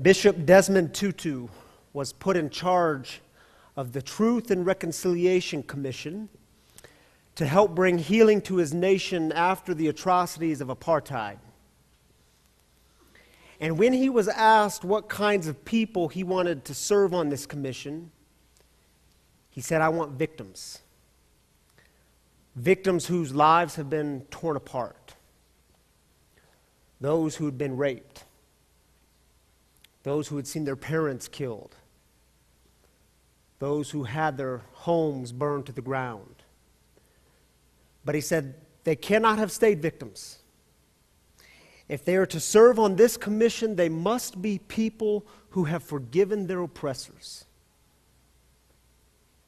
Bishop Desmond Tutu was put in charge of the Truth and Reconciliation Commission to help bring healing to his nation after the atrocities of apartheid. And when he was asked what kinds of people he wanted to serve on this commission, he said, "I want victims. Victims whose lives have been torn apart. Those who had been raped. Those who had seen their parents killed. Those who had their homes burned to the ground." But he said they cannot have stayed victims. If they are to serve on this commission, they must be people who have forgiven their oppressors.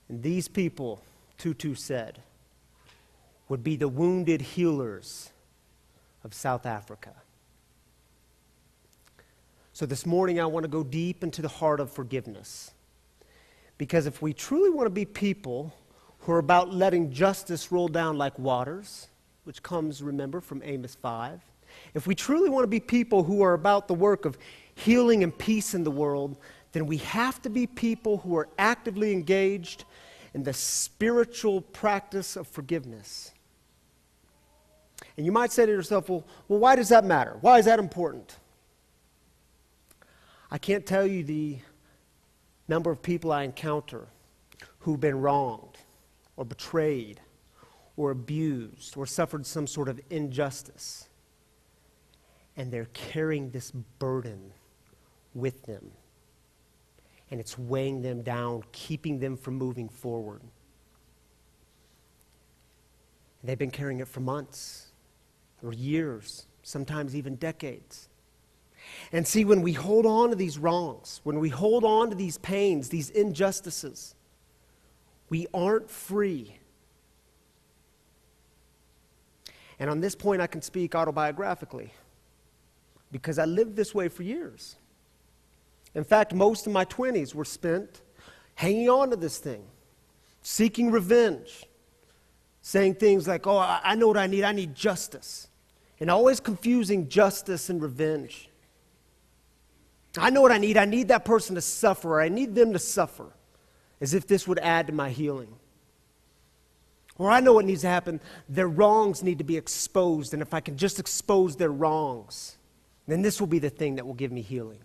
And these people, Tutu said, would be the wounded healers of South Africa. So this morning I want to go deep into the heart of forgiveness. Because if we truly want to be people who are about letting justice roll down like waters, which comes, remember, from Amos 5, if we truly want to be people who are about the work of healing and peace in the world, then we have to be people who are actively engaged in the spiritual practice of forgiveness. And you might say to yourself, well, why does that matter? Why is that important? I can't tell you the number of people I encounter who've been wronged or betrayed or abused or suffered some sort of injustice. And they're carrying this burden with them. And it's weighing them down, keeping them from moving forward. And they've been carrying it for months or years, sometimes even decades. And see, when we hold on to these wrongs, when we hold on to these pains, these injustices, we aren't free. And on this point, I can speak autobiographically, because I lived this way for years. In fact, most of my 20s were spent hanging on to this thing, seeking revenge, saying things like, oh, I know what I need justice, and always confusing justice and revenge. I know what I need that person to suffer, or I need them to suffer, as if this would add to my healing. Or I know what needs to happen, their wrongs need to be exposed, and if I can just expose their wrongs, then this will be the thing that will give me healing.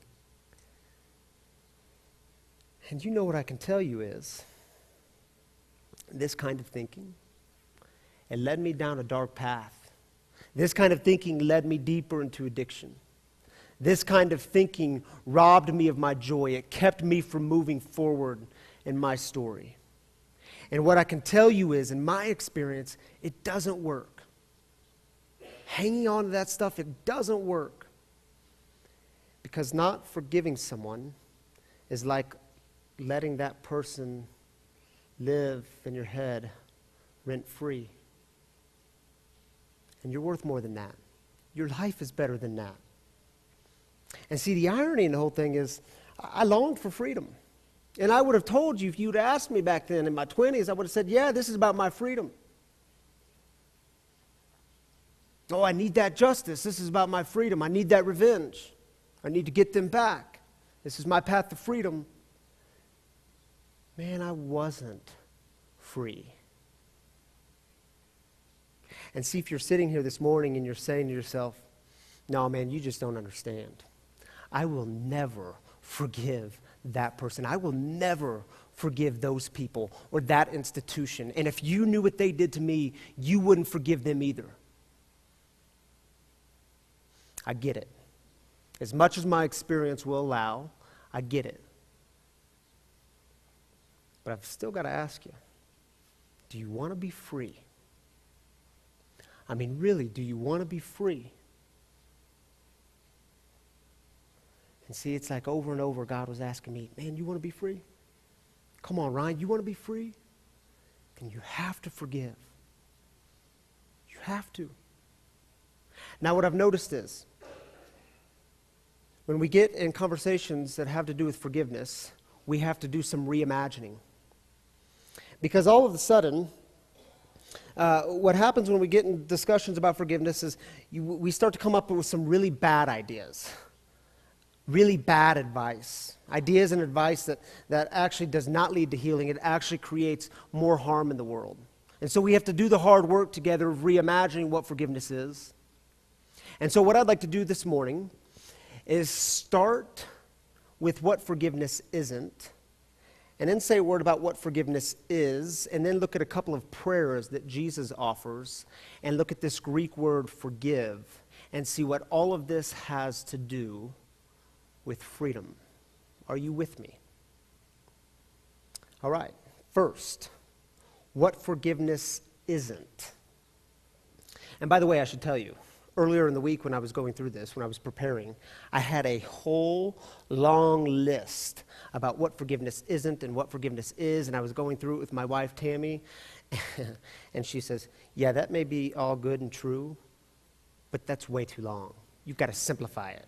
And you know what I can tell you is, this kind of thinking, it led me down a dark path. This kind of thinking led me deeper into addiction. This kind of thinking robbed me of my joy. It kept me from moving forward in my story. And what I can tell you is, in my experience, it doesn't work. Hanging on to that stuff, it doesn't work. Because not forgiving someone is like letting that person live in your head rent-free. And you're worth more than that. Your life is better than that. And see, the irony in the whole thing is, I longed for freedom. And I would have told you, if you'd asked me back then in my 20s, I would have said, yeah, this is about my freedom. Oh, I need that justice. This is about my freedom. I need that revenge. I need to get them back. This is my path to freedom. Man, I wasn't free. And see, if you're sitting here this morning and you're saying to yourself, no, man, you just don't understand. I will never forgive that person. I will never forgive those people or that institution. And if you knew what they did to me, you wouldn't forgive them either. I get it. As much as my experience will allow, I get it. But I've still got to ask you, do you want to be free? I mean, really, do you want to be free? And see, it's like over and over God was asking me, man, you want to be free? Come on, Ryan, you want to be free? Then you have to forgive. You have to. Now, what I've noticed is, when we get in conversations that have to do with forgiveness, we have to do some reimagining. Because all of a sudden, what happens when we get in discussions about forgiveness is we start to come up with some really bad ideas. really bad advice, ideas and advice that actually does not lead to healing. It actually creates more harm in the world. And so we have to do the hard work together of reimagining what forgiveness is. And so what I'd like to do this morning is start with what forgiveness isn't, and then say a word about what forgiveness is, and then look at a couple of prayers that Jesus offers, and look at this Greek word forgive, and see what all of this has to do with freedom. Are you with me? All right. First, what forgiveness isn't. And by the way, I should tell you, earlier in the week when I was going through this, when I was preparing, I had a whole long list about what forgiveness isn't and what forgiveness is, and I was going through it with my wife, Tammy, and she says, yeah, that may be all good and true, but that's way too long. You've got to simplify it.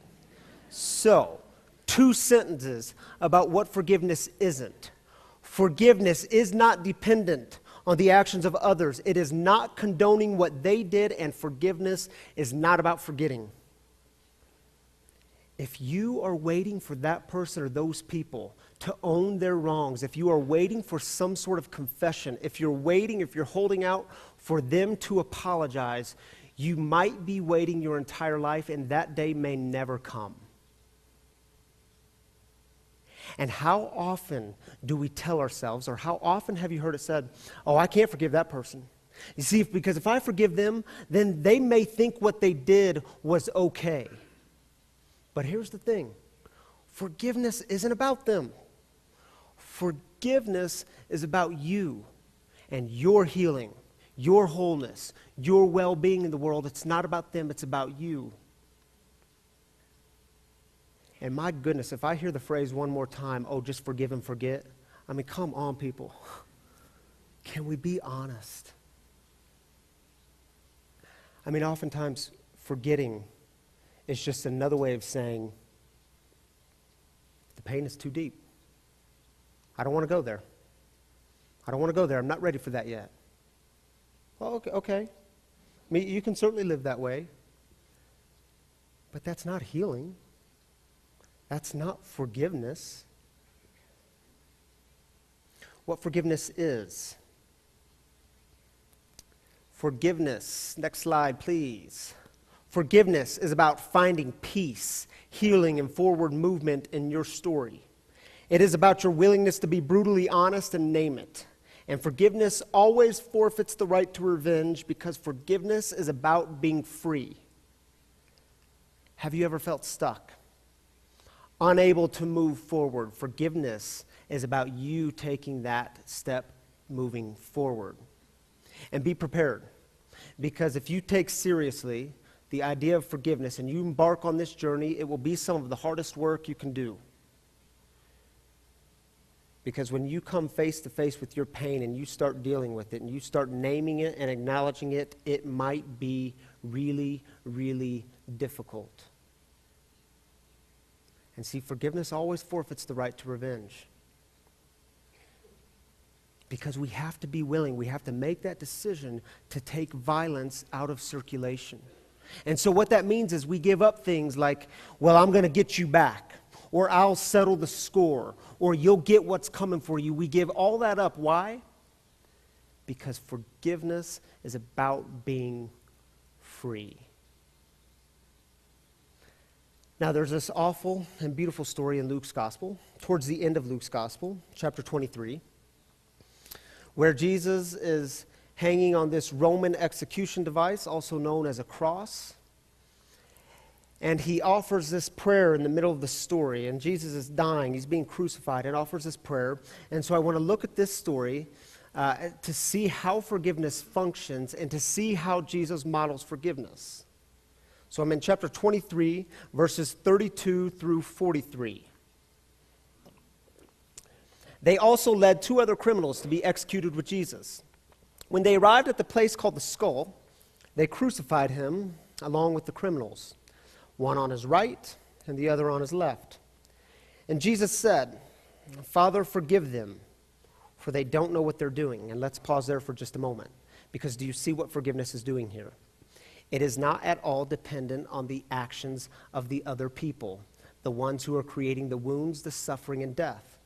So, 2 sentences about what forgiveness isn't. Forgiveness is not dependent on the actions of others. It is not condoning what they did, and forgiveness is not about forgetting. If you are waiting for that person or those people to own their wrongs, if you are waiting for some sort of confession, if you're holding out for them to apologize, you might be waiting your entire life, and that day may never come. And how often do we tell ourselves, or how often have you heard it said, oh, I can't forgive that person. You see, because if I forgive them, then they may think what they did was okay. But here's the thing. Forgiveness isn't about them. Forgiveness is about you and your healing, your wholeness, your well-being in the world. It's not about them, it's about you. And my goodness, if I hear the phrase one more time, oh, just forgive and forget, I mean, come on, people. Can we be honest? I mean, oftentimes, forgetting is just another way of saying, the pain is too deep. I don't want to go there. I don't want to go there. I'm not ready for that yet. Well, okay. I mean, you can certainly live that way. But that's not healing. That's not forgiveness. What forgiveness is. Forgiveness. Next slide, please. Forgiveness is about finding peace, healing, and forward movement in your story. It is about your willingness to be brutally honest and name it. And forgiveness always forfeits the right to revenge, because forgiveness is about being free. Have you ever felt stuck? Unable to move forward? Forgiveness is about you taking that step moving forward. And be prepared, because if you take seriously the idea of forgiveness and you embark on this journey, it will be some of the hardest work you can do. Because when you come face to face with your pain and you start dealing with it and you start naming it and acknowledging it, it might be really, really difficult. And see, forgiveness always forfeits the right to revenge. Because we have to be willing, we have to make that decision to take violence out of circulation. And so what that means is we give up things like, well, I'm going to get you back, or I'll settle the score, or you'll get what's coming for you. We give all that up. Why? Because forgiveness is about being free. Now, there's this awful and beautiful story in Luke's Gospel, towards the end of Luke's Gospel, chapter 23, where Jesus is hanging on this Roman execution device, also known as a cross. And he offers this prayer in the middle of the story, and Jesus is dying, he's being crucified, and offers this prayer. And so I want to look at this story to see how forgiveness functions and to see how Jesus models forgiveness. So I'm in chapter 23, verses 32 through 43. They also led 2 other criminals to be executed with Jesus. When they arrived at the place called the Skull, they crucified him along with the criminals, one on his right and the other on his left. And Jesus said, Father, forgive them, for they don't know what they're doing. And let's pause there for just a moment, because do you see what forgiveness is doing here? It is not at all dependent on the actions of the other people, the ones who are creating the wounds, the suffering, and death.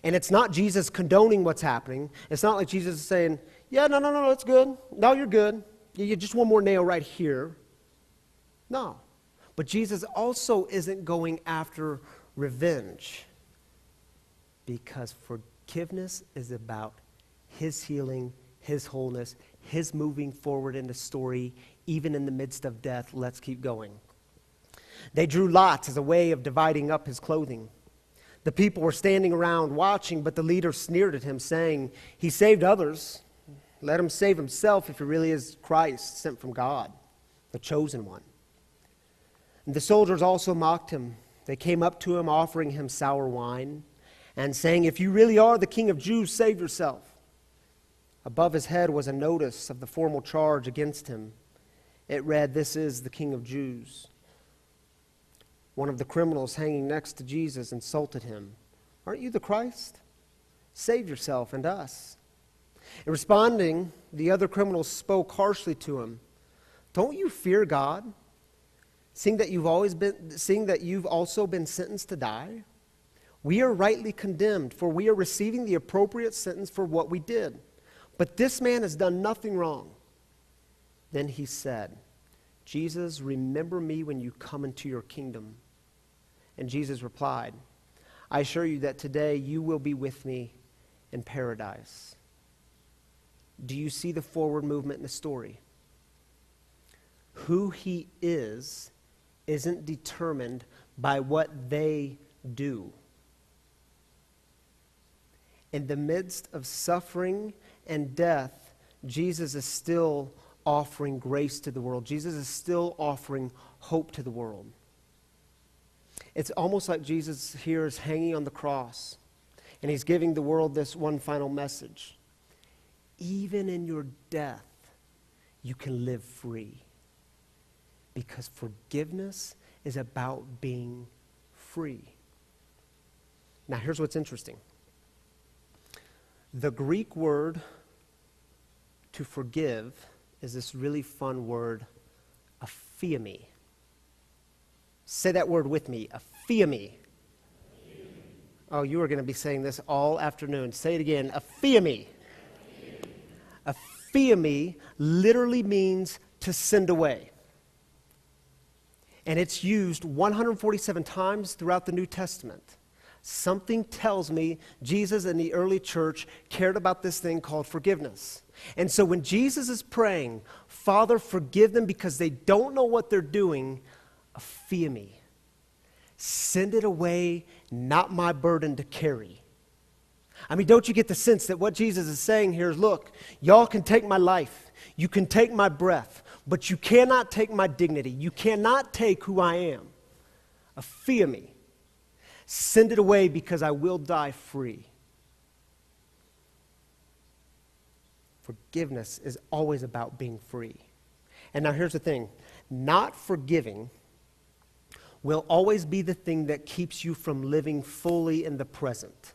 And it's not Jesus condoning what's happening. It's not like Jesus is saying, yeah, no, it's good. No, you're good. You just one more nail right here. No. But Jesus also isn't going after revenge, because forgiveness is about his healing, his wholeness, his moving forward in the story, even in the midst of death. Let's keep going. They drew lots as a way of dividing up his clothing. The people were standing around watching, but the leader sneered at him, saying, he saved others. Let him save himself if he really is Christ, sent from God, the chosen one. And the soldiers also mocked him. They came up to him, offering him sour wine, and saying, if you really are the King of Jews, save yourself. Above his head was a notice of the formal charge against him. It read, this is the King of Jews. One of the criminals hanging next to Jesus insulted him. Aren't you the Christ? Save yourself and us. In responding, the other criminals spoke harshly to him. Don't you fear God, seeing that you've also been sentenced to die? We are rightly condemned, for we are receiving the appropriate sentence for what we did. But this man has done nothing wrong. Then he said, Jesus, remember me when you come into your kingdom. And Jesus replied, I assure you that today you will be with me in paradise. Do you see the forward movement in the story? Who he is isn't determined by what they do. In the midst of suffering and death, Jesus is still offering grace to the world. Jesus is still offering hope to the world. It's almost like Jesus here is hanging on the cross, and he's giving the world this one final message. Even in your death, you can live free, because forgiveness is about being free. Now, here's what's interesting. The Greek word to forgive is this really fun word, aphiemi. Say that word with me, aphiemi. Oh, you are going to be saying this all afternoon. Say it again, aphiemi. Aphiemi literally means to send away. And it's used 147 times throughout the New Testament. Something tells me Jesus and the early church cared about this thing called forgiveness. And so when Jesus is praying, Father, forgive them because they don't know what they're doing, aphiemi. Send it away, not my burden to carry. I mean, don't you get the sense that what Jesus is saying here is, look, y'all can take my life, you can take my breath, but you cannot take my dignity. You cannot take who I am. Aphiemi. Send it away because I will die free. Forgiveness is always about being free. And now here's the thing. Not forgiving will always be the thing that keeps you from living fully in the present.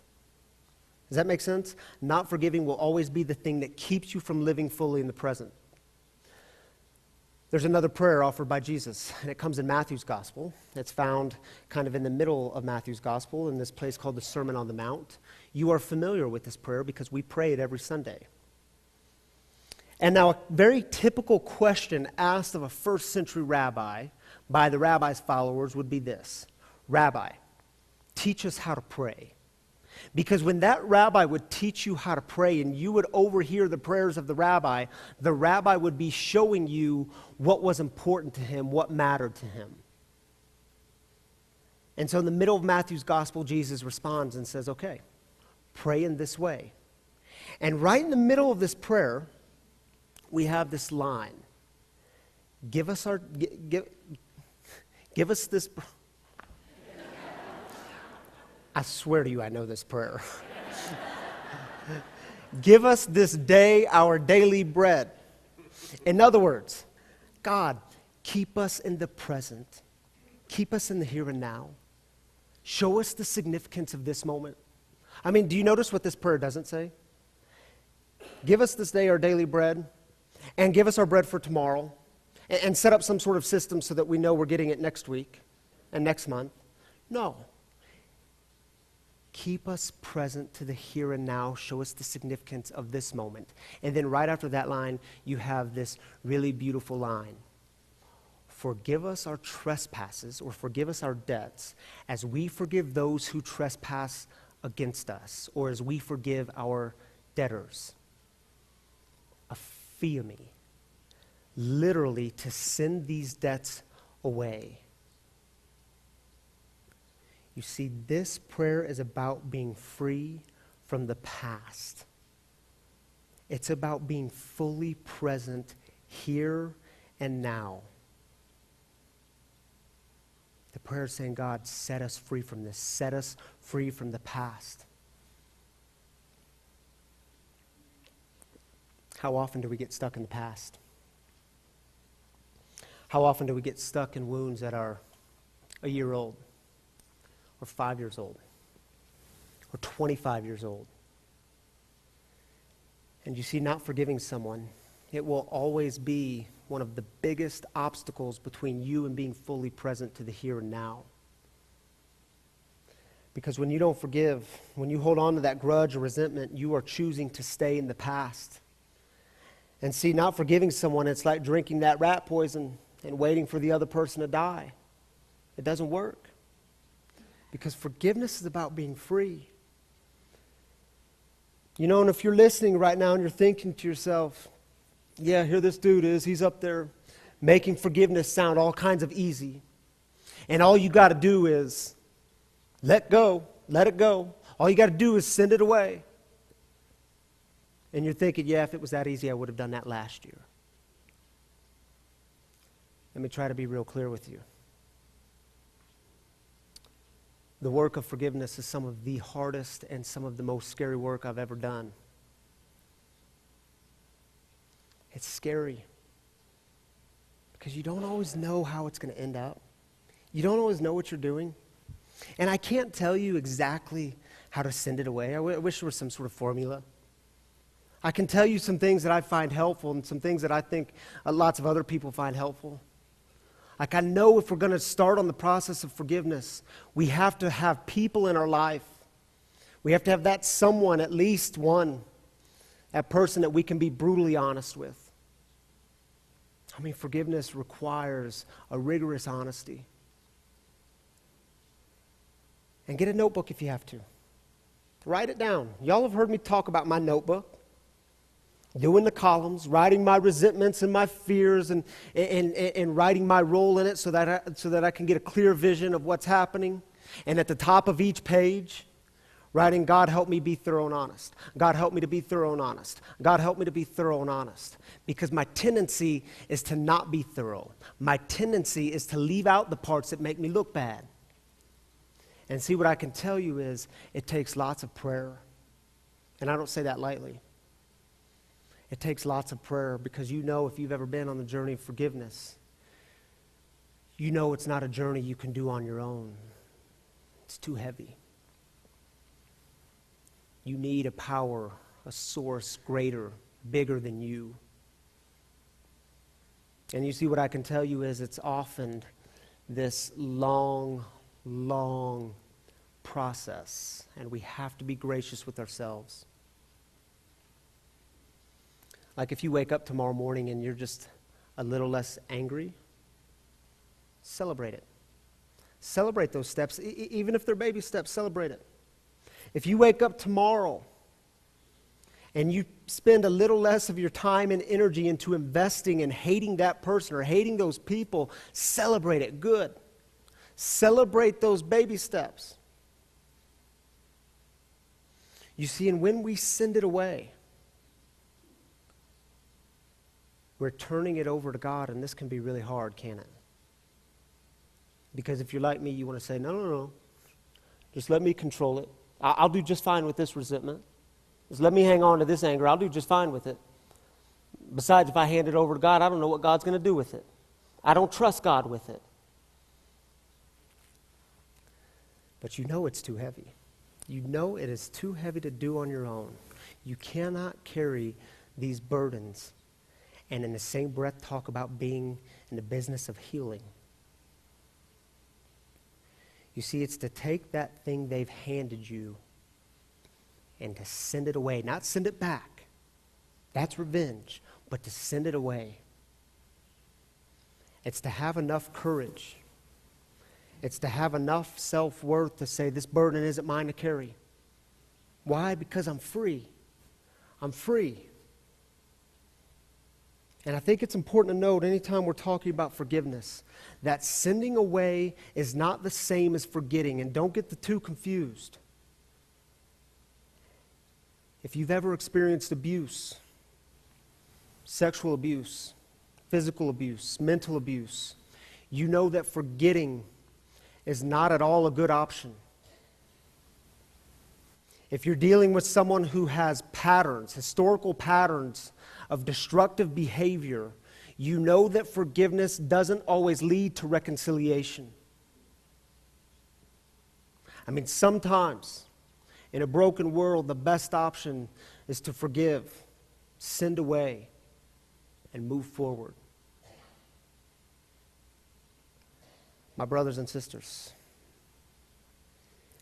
Does that make sense? Not forgiving will always be the thing that keeps you from living fully in the present. There's another prayer offered by Jesus, and it comes in Matthew's Gospel. It's found kind of in the middle of Matthew's Gospel in this place called the Sermon on the Mount. You are familiar with this prayer because we pray it every Sunday. And now a very typical question asked of a first century rabbi by the rabbi's followers would be this: Rabbi, teach us how to pray. Because when that rabbi would teach you how to pray and you would overhear the prayers of the rabbi would be showing you what was important to him, what mattered to him. And so in the middle of Matthew's gospel, Jesus responds and says, okay, pray in this way. And right in the middle of this prayer, we have this line. Give us this... I swear to you, I know this prayer. Give us this day our daily bread. In other words, God, keep us in the present. Keep us in the here and now. Show us the significance of this moment. I mean, do you notice what this prayer doesn't say? Give us this day our daily bread, and give us our bread for tomorrow, and set up some sort of system so that we know we're getting it next week and next month. No. Keep us present to the here and now. Show us the significance of this moment. And then right after that line, you have this really beautiful line. Forgive us our trespasses, or forgive us our debts, as we forgive those who trespass against us, or as we forgive our debtors. Aphiemi. Literally, to send these debts away. You see, this prayer is about being free from the past. It's about being fully present here and now. The prayer is saying, God, set us free from this. Set us free from the past. How often do we get stuck in the past? How often do we get stuck in wounds that are a year old, or 5 years old, or 25 years old? And you see, not forgiving someone, it will always be one of the biggest obstacles between you and being fully present to the here and now. Because when you don't forgive, when you hold on to that grudge or resentment, you are choosing to stay in the past. And see, not forgiving someone, it's like drinking that rat poison and waiting for the other person to die. It doesn't work. Because forgiveness is about being free. You know, and if you're listening right now and you're thinking to yourself, yeah, here this dude is, he's up there making forgiveness sound all kinds of easy. And all you got to do is let go, let it go. All you got to do is send it away. And you're thinking, yeah, if it was that easy, I would have done that last year. Let me try to be real clear with you. The work of forgiveness is some of the hardest and some of the most scary work I've ever done. It's scary because you don't always know how it's going to end up. You don't always know what you're doing. And I can't tell you exactly how to send it away. I wish there was some sort of formula. I can tell you some things that I find helpful and some things that I think lots of other people find helpful. Like, I know if we're going to start on the process of forgiveness, we have to have people in our life. We have to have that someone, at least one, that person that we can be brutally honest with. I mean, forgiveness requires a rigorous honesty. And get a notebook if you have to. Write it down. Y'all have heard me talk about my notebook. Doing the columns, writing my resentments and my fears, and writing my role in it so that I can get a clear vision of what's happening. And at the top of each page, writing, God, help me be thorough and honest. God, help me to be thorough and honest. God, help me to be thorough and honest. Because my tendency is to not be thorough. My tendency is to leave out the parts that make me look bad. And see, what I can tell you is it takes lots of prayer. And I don't say that lightly. It takes lots of prayer, because you know, if you've ever been on the journey of forgiveness, you know it's not a journey you can do on your own. It's too heavy. You need a power, a source greater, bigger than you. And you see, what I can tell you is it's often this long, long process, and we have to be gracious with ourselves. Like, if you wake up tomorrow morning and you're just a little less angry, celebrate it. Celebrate those steps. Even if they're baby steps, celebrate it. If you wake up tomorrow and you spend a little less of your time and energy into investing in hating that person or hating those people, celebrate it. Good. Celebrate those baby steps. You see, and when we send it away, we're turning it over to God, and this can be really hard, can't it? Because if you're like me, you want to say, no. Just let me control it. I'll do just fine with this resentment. Just let me hang on to this anger. I'll do just fine with it. Besides, if I hand it over to God, I don't know what God's going to do with it. I don't trust God with it. But you know it's too heavy. You know it is too heavy to do on your own. You cannot carry these burdens and in the same breath talk about being in the business of healing. You see, it's to take that thing they've handed you and to send it away. Not send it back. That's revenge. But to send it away. It's to have enough courage. It's to have enough self-worth to say, this burden isn't mine to carry. Why? Because I'm free. I'm free. And I think it's important to note anytime we're talking about forgiveness, that sending away is not the same as forgetting. And don't get the two confused. If you've ever experienced abuse, sexual abuse, physical abuse, mental abuse, you know that forgetting is not at all a good option. If you're dealing with someone who has patterns, historical patterns of destructive behavior, you know that forgiveness doesn't always lead to reconciliation. I mean, sometimes in a broken world, the best option is to forgive, send away, and move forward. My brothers and sisters,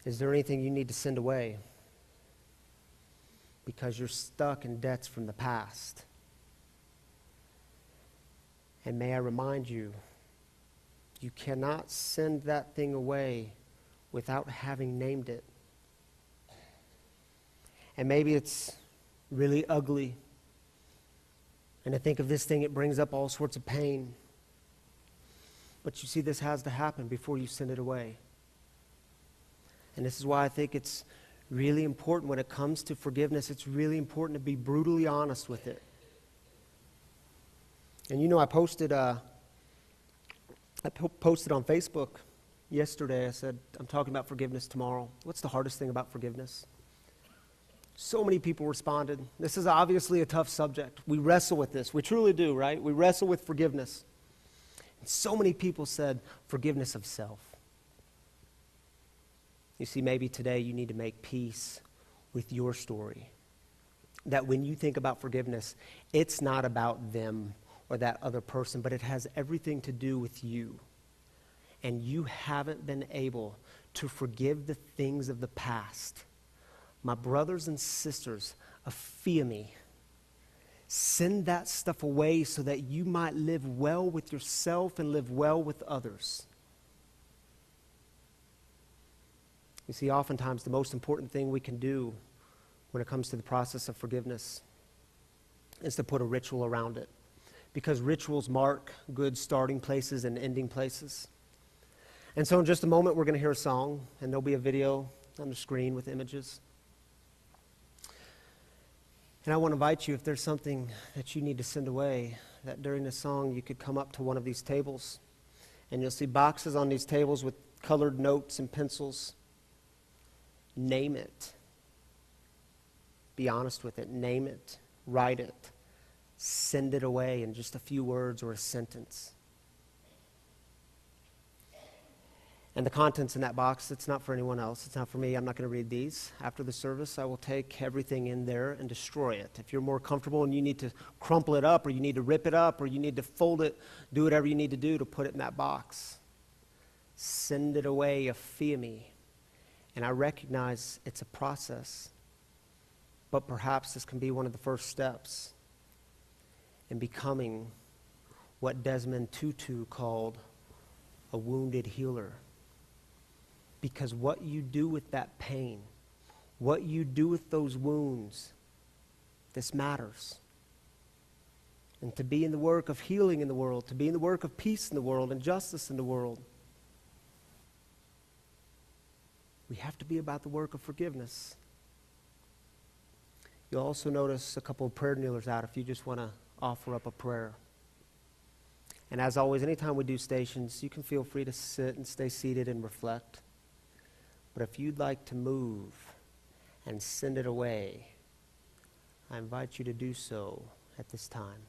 is there anything you need to send away? Because you're stuck in debts from the past. And may I remind you, you cannot send that thing away without having named it. And maybe it's really ugly. And to think of this thing, it brings up all sorts of pain. But you see, this has to happen before you send it away. And this is why I think it's really important when it comes to forgiveness. It's really important to be brutally honest with it. And you know, I posted on Facebook yesterday. I said, I'm talking about forgiveness tomorrow. What's the hardest thing about forgiveness? So many people responded. This is obviously a tough subject. We wrestle with this. We truly do, right? We wrestle with forgiveness. And so many people said forgiveness of self. You see, maybe today you need to make peace with your story. That when you think about forgiveness, it's not about them or that other person, but it has everything to do with you. And you haven't been able to forgive the things of the past. My brothers and sisters, fear me. Send that stuff away so that you might live well with yourself and live well with others. You see, oftentimes the most important thing we can do when it comes to the process of forgiveness is to put a ritual around it. Because rituals mark good starting places and ending places. And so in just a moment, we're going to hear a song, and there'll be a video on the screen with images. And I want to invite you, if there's something that you need to send away, that during the song you could come up to one of these tables, and you'll see boxes on these tables with colored notes and pencils. Name it. Be honest with it. Name it. Write it. Send it away in just a few words or a sentence. And the contents in that box, it's not for anyone else. It's not for me. I'm not going to read these. After the service, I will take everything in there and destroy it. If you're more comfortable and you need to crumple it up or you need to rip it up or you need to fold it, do whatever you need to do to put it in that box. Send it away, fear me. And I recognize it's a process. But perhaps this can be one of the first steps in becoming what Desmond Tutu called a wounded healer. Because what you do with that pain, what you do with those wounds, this matters. And to be in the work of healing in the world, to be in the work of peace in the world and justice in the world, we have to be about the work of forgiveness. You'll also notice a couple of prayer kneelers out if you just want to offer up a prayer. And as always, anytime we do stations, you can feel free to sit and stay seated and reflect. But if you'd like to move and send it away, I invite you to do so at this time.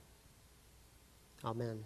Amen.